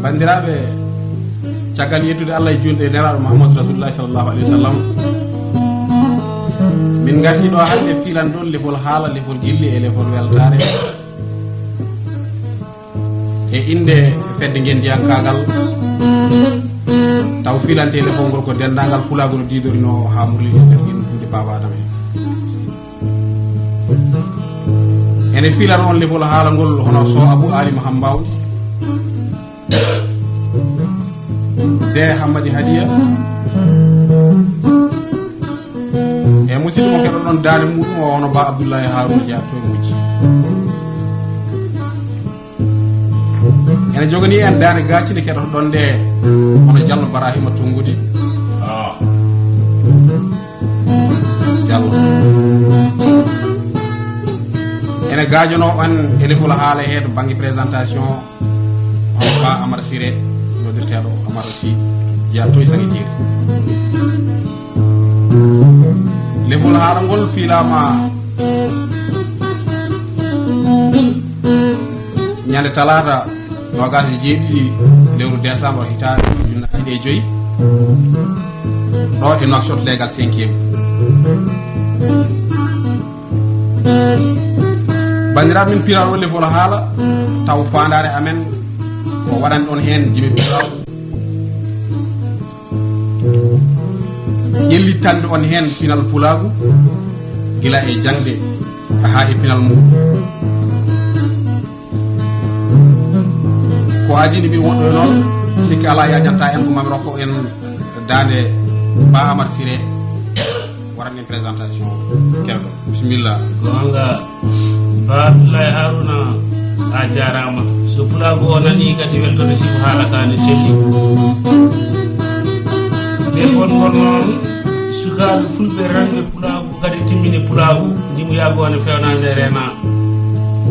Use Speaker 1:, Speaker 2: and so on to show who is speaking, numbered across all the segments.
Speaker 1: bandiraɓe caggal yettude Allah e julde nelaɗo Muhammadu Rasulullah sallallahu alaihi wasallam min garti ɗo hande filan ɗon lefol haala lefol gilli e lefol weltare e inde fedde gendiyankagal taw filante lefol ngol ko dendagal pulagol didorino ha murli e tergino juude baba adama ene filan on lefol haala ngol hono so Abou Ali Mahambawdi de Hammadi Hadiya e musidɗo mo keɗo ɗon dande muɗum o hono ba Abdoulaye Harouna Dia to mujji ene jogani en dande gaccide keɗoto ɗon nde hono Diallo Barahima Tungudi Diallo ene gajono on e lefol haala he to banggue présentation hono ba Amara Siré nodirteɗo Amara Sy Dia toye sangi jiri lefol haala ngol filama ñande talata nogas e jeeɗiɗi lewru décembre hitande ujunnaje ɗiɗi e joyyi ɗo e Nouakchott légal 5e bandiraɓe min piral o lefol haala taw fandare amen ko waɗani ɗon hen jimi ƴellitande on hen pinal pulagu gila e jangde ha e pinal muɗum ko adini mbiɗa woɗɗo noon sikki ala yajanta en ko mami rokko en dande ba Amar Siré waɗani présentation kerɗo bisimilla
Speaker 2: gonga ba Abdoulaye Harouna a jarama so pulagu o nani kadi weltode siko haala kane selli ɓe fon gon noon sukaɓe fulɓe ranɓe pulagu kadi timmini pulagu jimuyagone fewnade rena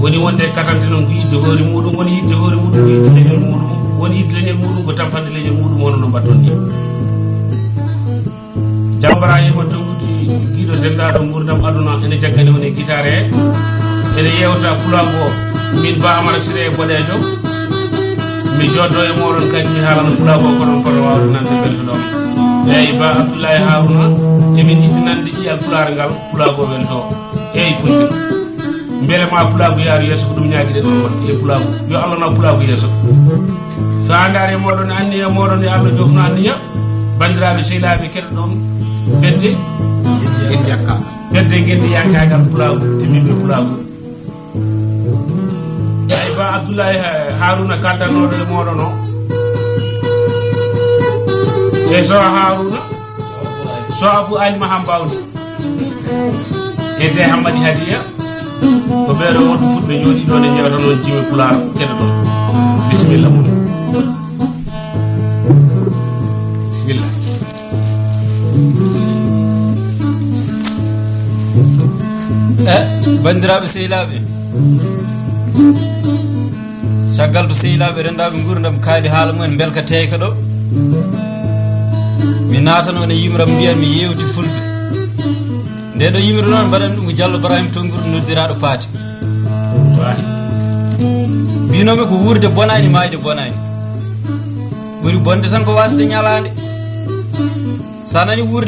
Speaker 2: woni wonde katanteno ko yidde hoore muɗum woni yidde hoore muɗum ko yidde leñol muɗum woni yidde leñol muɗum ko tampande leñol muɗum hono no mbatton ni jambara yima tongude guiɗo dendaɗo gurdam aduna ene jaggani woni guitare ene yewta pulagu o min ba Amara Siré boɗejo mi joddo e moɗon kadi mi haalano pulagu o konon kono wawde nande beltoɗon eyyi ba Abdoulaye Harouna emin yiɗi nande ƴiya pulaar ngal pulagu o welto eyyi fulɓe mbele ma pulagu yaaru yesso ko ɗum ñaguiɗe ɗon wat e pulagu yo Allah naw pulagu yesso fandare moɗon anniya moɗon e Allah jofno anniya bandiraɓe sehilaɓe keɗo ɗon fedde gendi yankagal pulagu timmiɓe pulagu ay ba Abdoulaye Harouna kaldannoɗo e moɗon o e so Harouna so Abou Ali Mahambawdi e de Hammadi Hadiya ko ɓeɗo wonɓe fulɓe jooɗi ɗon e jewta noon jimi pular keɗo ɗon bisimilla mum
Speaker 1: bisimilla
Speaker 3: bandiraɓe sehilaɓe caggal to sehilaɓe rendaɓe gurdam kaali haala mumen belka teyka ɗo mi natano ne yimram mbiyan mi yewti fulɓe nde ɗo yimre noon mbaɗan ɗum ko Diallo Barahima Tungudi noddiraɗo paati mbinomi ko wurde bonani mayde bonani ɓuri bonde tan ko wasde ñalade sa nani wurde